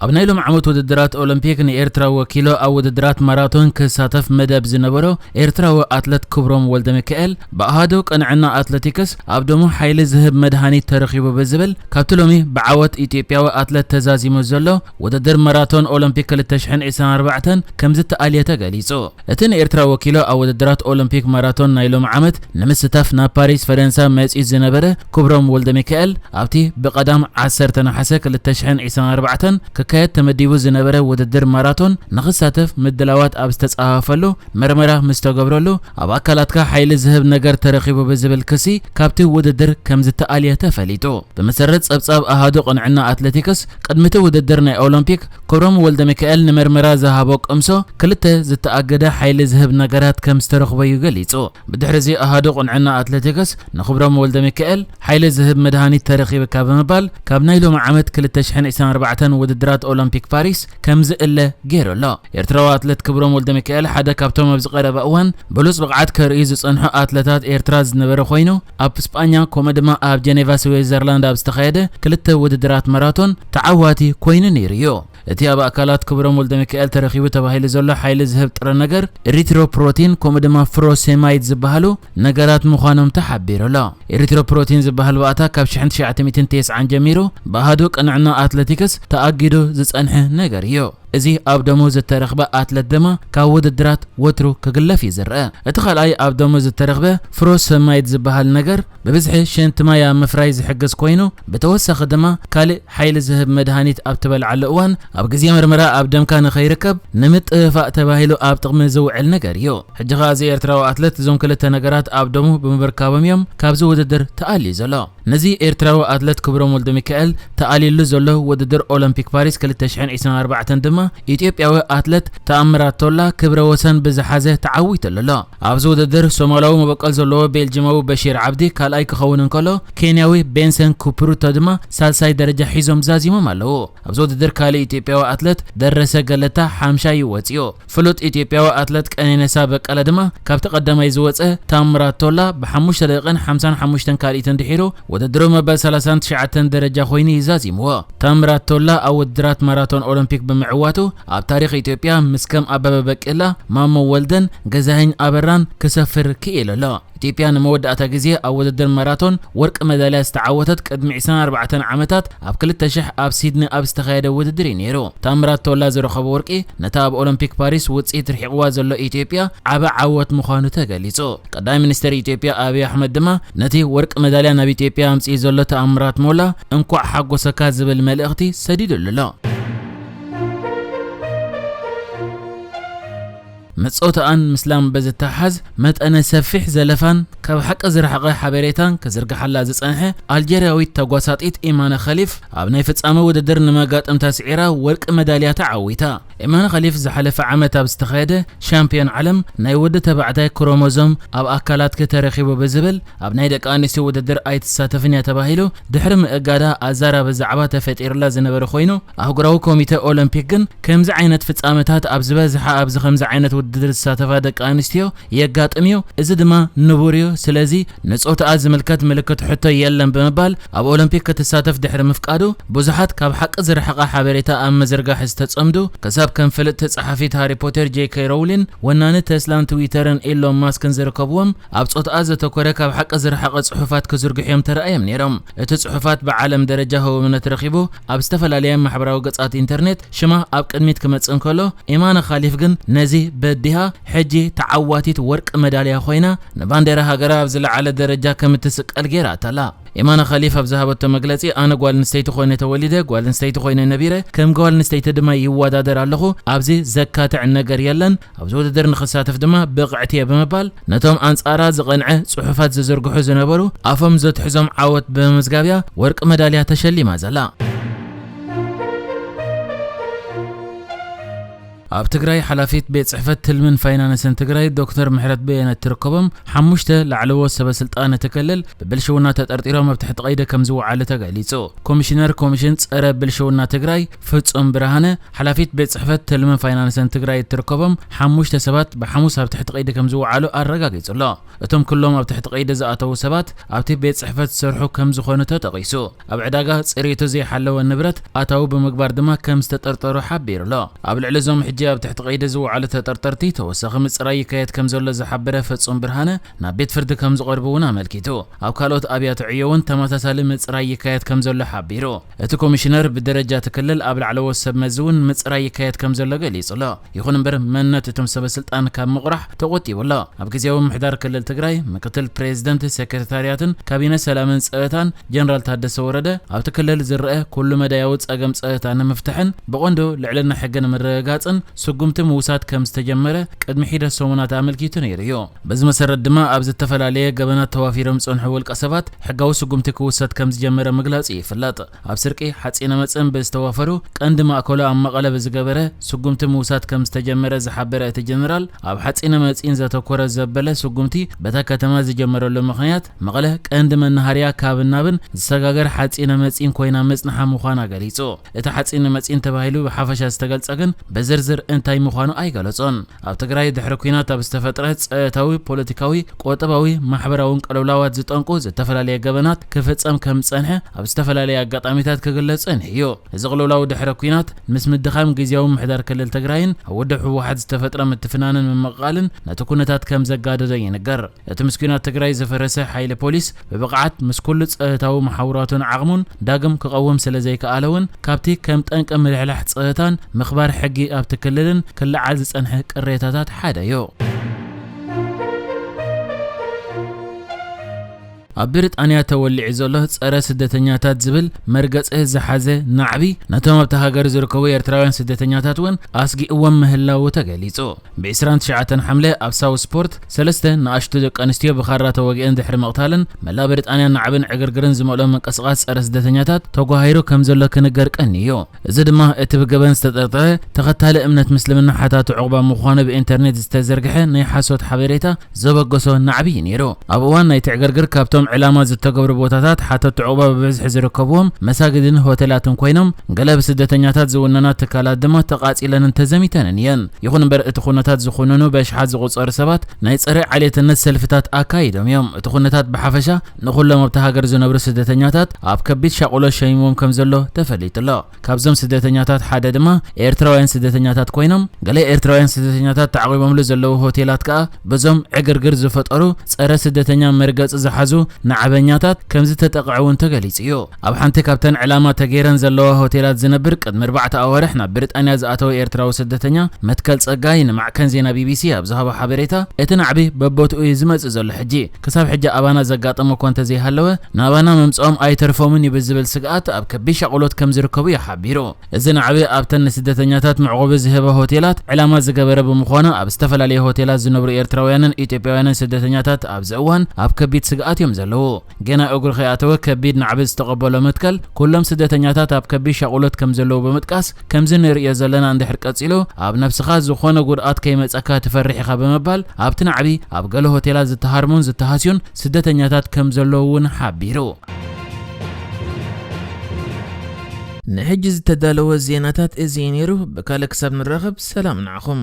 ኣብ ናይሎም ዓመት ውድድራት ኦሎምፒክ ንኤርትራ ወኪሎ ኣብ ውድድራት ማራቶን ክሳተፍ መደብ ዝነበሮ ኤርትራዊ ኣትሌት ክብሮም ወልደሚካኤል ብኣሃዶ ቀንዕና ኣትሌቲክስ ኣብ ደሞ ሓይሊ ዝህብ መድሃኒት ተረኺቡ ብዝብል ካብቲ ሎሚ ብዓወት ኢትዮጵያዊ ኣትሌት ተዛዚሙ ዘሎ ውድድር ማራቶን ኦሎምፒክ 2024 ከም ዝተኣልየ ተገሊጹ። እቲ ንኤርትራ ወኪሎ ኣብ ውድድራት ኦሎምፒክ ማራቶን ናይሎም ዓመት ንምስታፍ ናብ ፓሪስ ፈረንሳ መጺእ ዝነበረ ክብሮም ወልደሚካኤል ኣብቲ ብቀዳም 10 ነሓሰ 2024 كايت تمديبو زنبره وددر ماراثون نخساتف مدلوات أب استتصافلو مرمرة مستقبرلو أب أكلاتك حيل ذهب نجار ترخيبو بزبل كسي كابتي وددر كم زت آلية تفليتو بمسرت أبصاب أهادو قنعنا أتلتيكس قدمته وددرنا أولمبيك كروم ولدميكائيل نمرمرة ذهبوك أمسو كلته زت أجدا حيل ذهب نجارات كم استرخبو يجليتو بدحرزي أهادو قنعنا أتلتيكس نخبرهم ولدميكائيل حيل ذهب مدهاني ترخيب كابنبال كابنايلو معمد كلته شحن إسان 4 وددرات أولمبيك باريس كم زئله غيرو لا إرتراو أتلت كبروم ولدميكائيل حدا كابتوم بزقرب أوان بلوس بقعد كرئيس صنحو أتلتات إرتراز نبرو خوينو أب إسبانيا كومدما أب جنيفا سويزرلاند أب استخايده كلته وددرات ماراثون تعواتي كوين نيريو እቲ ኣብ ኣካላት ክብሮም ወልደሚካኤል ተረኺቡ ተባሂሉ ዘሎ ሓይሊ ዝህብ ጥረ ነገር ኤሪትሮፕሮቲን ከምኡ ድማ ፍሮሴማይድ ዝበሃሉ ነገራት ምዃኖም ተሓቢሩሎ። ኤሪትሮፕሮቲን ዝበሃል ባእታ ካብ 1990 ጀሚሩ ብኣሃዱ ቀንዕና ኣትሌቲክስ ተኣጊዱ ዝጸንሐ ነገር እዩ። እዚ ኣብ ደሞ ዝተረኽበ ኣትሌት ድማ ካብ ውድድራት ወትሩ ክግለፍ ይዝርአ። እቲ ኻልኣይ ኣብ ደሞ ዝተረኽበ ፍሮሴማይድ ዝበሃል ነገር ብብዝሒ ሽንቲ ማይ ምፍራይ ዝሕግዝ ኮይኑ ብተወሳኺ ድማ ካልእ ሓይሊ ዝህብ መድሃኒት ኣብ ትበልዓሉ እዋን ኣብ ግዜ ምርመራ ኣብ ደምካ ንኸይርከብ ንምጥፋእ ተባሂሉ ኣብ ጥቕሚ ዝውዕል ነገር እዩ። ሕጂ ኸ እዚ ኤርትራዊ ኣትሌት እዞም ክልተ ነገራት ኣብ ደሙ ብምርካቦም እዮም ካብዚ ውድድር ተኣልዩ ዘሎ። ነዚ ኤርትራዊ ኣትሌት ክብሮም ወልደሚካኤል ተኣሊሉ ዘሎ ውድድር ኦሎምፒክ ፓሪስ 2024 ድማ ኢትዮጵያዊ ኣትሌት ተኣምራት ቶላ ክብረ ወሰን ብዝሓዘ ተዓዊተሎ። ኣብዚ ውድድር ሶማላዊ መበቀል ዘለዎ ቤልጅማዊ በሺር ዓብዲ ካልኣይ ክኸውን እንከሎ ኬንያዊ ቤንሰን ኩፕሩቶ ድማ ሳልሳይ ደረጃ ሒዞም ዛዚሞም ኣለዉ። ኣብዚ ውድድር ካልእ ኢትዮጵያዊ ኣትሌት ደረሰ ገለታ ሓምሻይ ወፂኡ። ፍሉጥ ኢትዮጵያዊ ኣትሌት ቀነኒሳ በቀለ ድማ ካብቲ ቀዳማይ ዝወፀ ተኣምራት ቶላ ብ5 ደቂቃን 55 ካልኢትን ድሒሩ ውድድሩ መበል 39 ደረጃ ኮይኑ ይዛዚምዎ። ተኣምራት ቶላ ኣብ ውድድራት ማራቶን ኦሎምፒክ ብምዕዋቱ ኣብ ታሪኽ ኢትዮጵያ ምስከም ኣበበ በቂላ ማሞ ወልደን ገዛኸኝ ኣበራን ክሰፍር ክኢለሎ። ኢትዮጵያ ንመወዳእታ ግዜ ኣብ ውድድር ማራቶን ወርቂ መዳልያ ዝተዓወተት ቅድሚ 24 ዓመታት ኣብ 2000 ኣብ ሲድኒ ኣብ ዝተኻየደ ውድድር ነይሩ። ተኣምራት ቶላ ዝረኸበ ወርቂ ነታ ኣብ ኦሎምፒክ ፓሪስ ውፅኢት ርሒቕዋ ዘሎ ኢትዮጵያ ዓበ ዓወት ምዃኑ ተገሊጹ። ቀዳማይ ሚኒስትር ኢትዮጵያ አብይ ኣሕመድ ድማ ነቲ ወርቂ መዳልያ ናብ ኢትዮጵያ ኣምፅኡ ዘሎ ተኣምራት ሞላ እንኳዕ ሓጎሰካ ዝብል መልእኽቲ ሰዲዱሎ። مصوتان مسلم بزتحز متأنا سفيح زلفان كبحق زرحقه حبريتان كزرقحلا زصنحه الجيرياوي تغواساطيت إيمان خليف ابناي فصامه وددر نماغات امتاسعيرا ورق ميداليا تعويتا إيمان خليف زحلف عامه بستخاده شامبيون عالم ناي ود تبعتاي كروموزوم اب اكلات كترخيبو بزبل ابناي دق انستي وددر ايت ساتفن يتباهيلو دحر مقادا ازارا بزعبا تفطيرلا زنبر خوينو اهغراو كوميته اولمبيك كن كمز عينت فصامتات ابزبزح ابز خمز عينت ድድር ሳተፋ ደቂ አንስትዮ የጋጥሚው እዚ ድማ ንቡሪዮ ስለዚህ ንጾታ አዝመልከት ምልክት ሕቶ የለም በመባል ኣብ ኦሎምፒክ ከተሳተፍ ድሕሪ ምፍቃዱ ብዙሓት ካብ ሓቂ ዝረሓቐ ሓበሬታ ኣብ መዘርጋሕ ዝተጸምዱ ከሳብ ከም ፍልጥ ጸሓፊት ሃሪ ፖተር ጄኬ ሮውሊን ወናነ ተስላን ትዊተርን ኢሎን ማስክን ዝርከብዎም ኣብ ጾታ ዘተኮረ ካብ ሓቂ ዝረሓቐ ጽሑፋት ክዝርግሕዮም ተራእዮም ነይሮም። እቲ ጽሑፋት ብዓለም ደረጃ ህውምነት ረኺቡ ኣብ ዝተፈላለየ ማሕበራዊ ገጻት ኢንተርኔት ሽማ ኣብ ቅድሚት ክመጽእ እንከሎ ኢማነ ኻሊፍ ግን ነዚ بديها حجي تعواتيت ورق ميداليا خوينا نبانديرا هاجرا بزلعله درجه كمتسقل غيراتلا إيمان خليفة بذهبت مجلسي أنا قال نستيت خوينا تولده قال نستيت خوينا نبيره كم قال نستيت دما يوادا در الله أبزي زكاة النجار يلن أبزود در نخسات في دما بقعتيه بمبال نتوم أنس أراز قنعة صحفات زرق حزن برو أفهم زت حزم عوت بمزجابيا ورق ميداليا تشلي ما زلا ኣብ ትግራይ ሓላፊት ቤት ጽሕፈት ትልምን ፋይናንስን ትግራይ ዶክተር ምሕረት በየነ ትርከቦም ሓሙሽተ ላዕለዎ ሰበስልጣን ተከለል ብብልሽውና ተጠርጢሮም ኣብ ትሕቲ ቀይዲ ከም ዝወዓሉ ተገሊጹ። ኮሚሽነር ኮሚሽን ጸረ ብልሽውና ትግራይ ፍጹም ብርሃነ ሓላፊት ቤት ጽሕፈት ትልምን ፋይናንስን ትግራይ ትርከቦም ሓሙሽተ ሰባት ብሓሙስ ኣብ ትሕቲ ቀይዲ ከም ዝወዓሉ ኣረጋጊጹሎ። እቶም ኩሎም ኣብ ትሕቲ ቀይዲ ዝኣተዉ ሰባት ኣብቲ ቤት ጽሕፈት ዝሰርሑ ከም ዝኾኑ ተጠቂሱ። ኣብ ዕዳጋ ጽሬቱ ዘይሓለወ ንብረት ኣታው ብምግባር ድማ ከም ዝተጠርጠሩ ሓቢሩሎ። ኣብ ልዕሊ ዞም ሕጂ ኣብ ትሕቲ ቀይዲ ዝወዓሉ ተጠርጠርቲ ተወሳኺ ምጽራይ ይካየድ ከም ዘሎ ዝሓበረ ፍጹም ብርሃነ ናብ ቤት ፍርዲ ከም ዝቐርቡ እውን ኣመልኪቱ። ኣብ ካልኦት ኣብያተ ዕዮ እውን ተመሳሳሊ ምጽራይ ይካየድ ከም ዘሎ ሓቢሩ። እቲ ኮሚሽነር ብደረጃ ትክልል ኣብ ላዕለዎ ሰብ መዚ እውን ምጽራይ ይካየድ ከም ዘሎ ገሊጹሎ። ይኹን እምበር መንነት እቶም ሰበስልጣን ካብ ምቑራሕ ተቆጢቡሎ። ኣብ ግዜያዊ ምሕዳር ክልል ትግራይ ምክትል ፕሬዝደንት ሰክረታርያትን ካቢነ ሰላምን ጸጥታን ጀነራል ታደሰ ወረደ ኣብቲ ክልል ዝርአ ኩሉ መዳያዊ ጸገም ጸጥታ ንምፍታሕን ብቆንዶ ልዕልና ሕግን ምርግጋጽን ስጉምቲ ምውሳድ ከም ዝተጀመረ ቅድሚ ሒደት ሰሙናት ኣመልኪቱ ነይሩ እዩ። በዚ መሰረት ድማ ኣብ ዝተፈላለየ ገበናት ተዋፊሮም ዝጸንሑ ውልቀ ሰባት ሕጋዊ ስጉምቲ ክውሰድ ከም ዝጀመረ ምግላጽ ይፍለጥ። ኣብ ስርቂ ሓጺነ መጽን ብዝተዋፈሩ ቀንዲ ማእከሉ ኣብ መቐለ ብዝገበረ ስጉምቲ ምውሳድ ከም ዝተጀመረ ዝሓበረ እቲ ጀነራል ኣብ ሓጺነ መጽን ዘተኮረ ዘበለ ስጉምቲ በታ ከተማ ዝጀመረሉ ምኽንያት መቐለ ቀንዲ መናሃርያ ካብን ናብን ዝሰጋገር ሓጺነ መጽን ኮይና መጽናሓ ምዃና ገሊጹ። እቲ ሓጺነ መጽን ተባሂሉ ብሓፈሻ ዝተገልጸ ግን በዝርዝር እንታይ ምዃኑ ኣይገለጾን። ኣብ ትግራይ ድሕሪ ኩናት ኣብ ዝተፈጥረ ጸጥታዊ፣ ፖለቲካዊ፣ ቆጠባዊ፣ ማሕበራውን ቀለውላዋት ዝጠንቁ ዝተፈላለየ ገበናት ክፍጸም ከም ጸንሐ ኣብ ዝተፈላለየ ኣጋጣሚታት ክግለጽን እዩ። እዚ ቅልውላው ድሕሪ ኩናት ምስ ምድኻም ግዜያዊ ምሕዳር ክልል ትግራይን ኣብ ውድብ ሕወሓት ዝተፈጥረ ምትፍናንን ምምቕቃልን ነቲ ኩነታት ከም ዘጋደዶ ይንገር። እቲ ምስ ኩናት ትግራይ ዝፈረሰ ሓይሊ ፖሊስ ብብቕዓት ምስ ኩሉ ጸጥታዊ መሓውራቱን ዓቕሙን ዳግም ክቐውም ስለ ዘይከኣለውን ካብቲ ከም ጠንቂ ምልሕላሕ ጸጥታን ምኽባር ሕጊ ኣብቲ ክልልን ክለዓል ዝጸንሐ ቅሬታታት ሓደ እዩ። ኣብ ብሪጣንያ ተወሊዑ ዘሎ ጸረ ስደተኛታት ዝብል መርገጽ ዝሓዘ ናዕቢ ነቶም ኣብቲ ሃገር ዝርከቡ ኤርትራውያን ስደተኛታት እውን ኣስጊእዎም ምህላው ተገሊጹ። ብ29 ሐምለ ኣብ ሳውስፖርት 3 ንኣሽቱ ደቂ ኣንስትዮ ብኻራ ተወጊአን ድሕሪ ምቕታልን መላእ ብሪጣንያ ናዕብን ዕግርግርን ዝመልኦ ምንቅስቓስ ጸረ ስደተኛታት ተጓሂሩ ከም ዘሎ ክንገር ቀኒ እዩ። እዚ ድማ እቲ ብገበን ዝተጠርጠረ ተኸታሊ እምነት ምስልምና ሓታቱ ዕቑባ ምዃኑ ብኢንተርኔት ዝተዘርግሐ ናይ ሓሶት ሓበሬታ ዘበገሶ ናዕቢ ነይሩ። ኣብ እዋን ናይቲ ዕግርግር ካብቶም ዕላማ ዝተገብሩ ቦታታት ሓተት ዕቑባ ብብዝሒ ዝርከብዎም መሳግድን ሆቴላትን ኮይኖም ገለ ብስደተኛታት ዝውነና ትካላት ድማ ተቓጺለንን ተዘሚተንን እየን። ይኹን እምበር እቲ ኩነታት ዝኹንኑ በሽሓት ዝቑጸሩ ሰባት ናይ ጸረ ዓልየትነት ሰልፍታት ኣካይዶም እዮም። እቲ ኩነታት ብሓፈሻ ንኹሎም ኣብቲ ሃገር ዝነብሩ ስደተኛታት ኣብ ከቢድ ሻቑሎ ሸይሞም ከም ዘሎ ተፈሊጡሎ። ካብዞም ስደተኛታት ሓደ ድማ ኤርትራውያን ስደተኛታት ኮይኖም ገለ ኤርትራውያን ስደተኛታት ተዓቂቦምሉ ዘለዉ ሆቴላት ከዓ በዞም ዕግርግር ዝፈጠሩ ጸረ ስደተኛ መርገጽ ዝሓዙ ንዓበኛታት ከምዚ ተጠቕዑውን ተገሊጹ እዩ። ኣብ ሓንቲ ካብተን ዕላማ ተገይረን ዘለዋ ሆቴላት ዝነብር ቅድሚ 4 ኣዋርሕ ናብ ብሪጣንያ ዝኣተወ ኤርትራዊ ስደተኛ መትከል ጸጋይ ንማዕከን ዜና ቢቢሲ ኣብ ዝሃቦ ሓበሬታ እቲ ናዕቢ በቦትኡ እዩ ዝመጽእ ዘሎ ሕጂ ክሳብ ሕጂ ኣባና ዘጋጠሞ እኳ እንተዘይሃለወ ንኣባና መምጽኦም ኣይተርፎምን ይብል ዝብል ስግኣት ኣብ ከቢድ ሻቑሎት ከም ዝርከቡ ይሓቢሩ። እዚ ናዕቢ ኣብተን ንስደተኛታት መዕቆቢ ዝህበ ሆቴላት ዕላማ ዝገበረ ብምዃኑ ኣብ ዝተፈላለየ ሆቴላት ዝነብሩ ኤርትራውያንን ኢትዮጵያውያንን ስደተኛታት ኣብዚ እዋን ኣብ ከቢድ ስግኣት እዮም ዘለዉ። ገና እግሩ ከይኣተወ ከቢድ ናዕቢ ዝተቐበሎ መትከል ኩሎም ስደተኛታት ኣብ ከቢድ ሻቑሎት ከም ዘለዉ ብምጥቃስ ከምዚ ንሪኦ ዘለና እንድሕር ቀጺሉ ኣብ ነፍስኻ ዝኾነ ጉድኣት ከይመጸካ ትፈርሕ ኢኻ ብምባል ኣብቲ ናዕቢ ኣብ ገለ ሆቴላት ዝተሃርሙን ዝተሃስዩን ስደተኛታት ከም ዘለዉ እውን ሓቢሩ። ንሕጂ ዝተዳለወ ዜናታት እዚ ነይሩ። ብካልእ ክሳብ ንራኸብ ሰላም ንዓኹም።